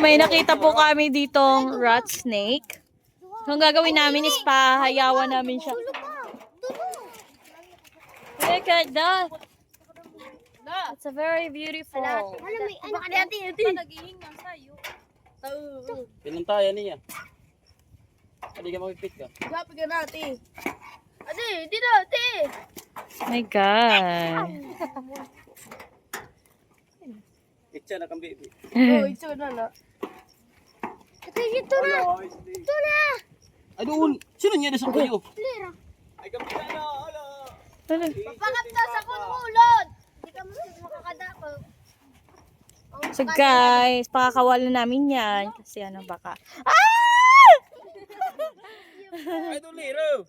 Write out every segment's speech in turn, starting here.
may nakita po kami ditong rat snake. So, ang gagawin namin is pahayawan namin siya. Look at that. It's a very beautiful. Pinuntayan niya. Hindi ka makipit ka. Gapi ka natin. Ate, hindi na, ate. My God. Itcha na kang baby. Oh, ito na na. Ate, ito na. Ito na. Ay doon. Sino niya nasa kayo? Lira. Ay kami na. Hala. Papakapta sa kulod. Hindi ka makakadako. So guys, pakakawalan namin yan. Kasi ano baka. Ah! Ay doon liro.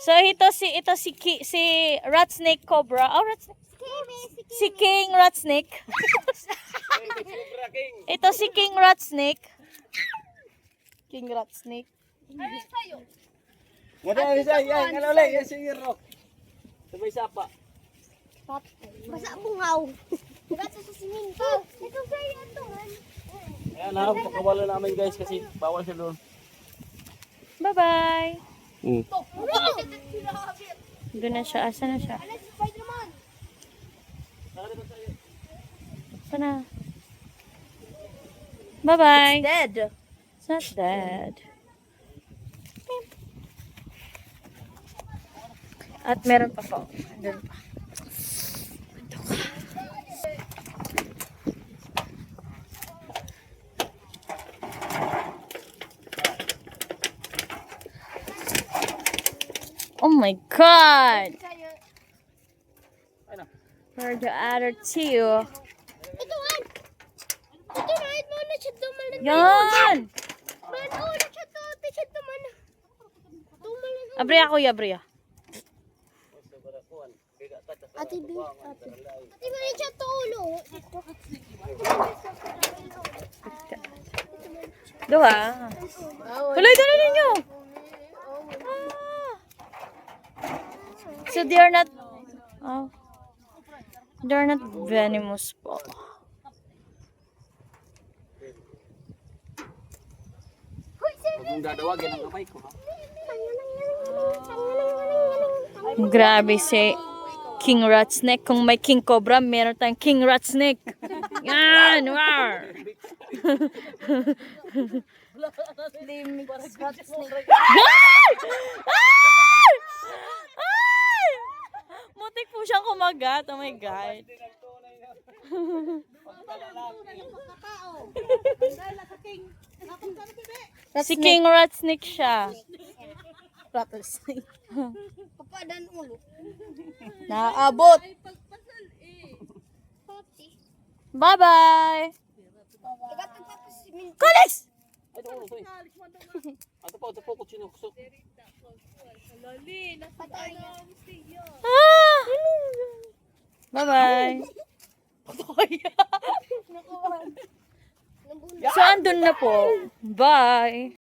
So ito si rat snake cobra. Oh, rat snake. Si King rat snake. Ito si King rat snake. King rat snake. Wala isa yan. Ano ulit? Yan si Hero. Sabay sapa. Basa bungaw. Basa sa siminto. Ito sa'yo ito. Ayan ha. Pakawala namin guys kasi bawal siya doon. Bye-bye. Hmm. Doon na siya. Asa na siya? Spider-Man. Asa na? Bye-bye. Dead. It's not dead. At meron pa po. Andun pa. Oh my God! Where are the other two? Ito man. Ito na. Ito na siya dumalan. Yan! Man, oh, na siya to. Ito siya dumalan. Dumalan. Abriya kuya, abriya. Ate B. Ate ba na siya to ulo? Duha. Tuloy, tuloy ninyo! So they are not they're not venomous po. Kung dadawagin ang kamay ko ha. Grabe si King Rat Snake. Kung may King Cobra, meron tayong King Rat Snake. Yan! War! Mutik po siyang kumagat. Oh my God. Si King Rat Snake siya. Rattlesnake. Papadan ulo. Naabot. Bye-bye. Colex! Ay doon. Sorry. Ato po kutsino kusok. Ah! Bye-bye. So, andun na po. Bye.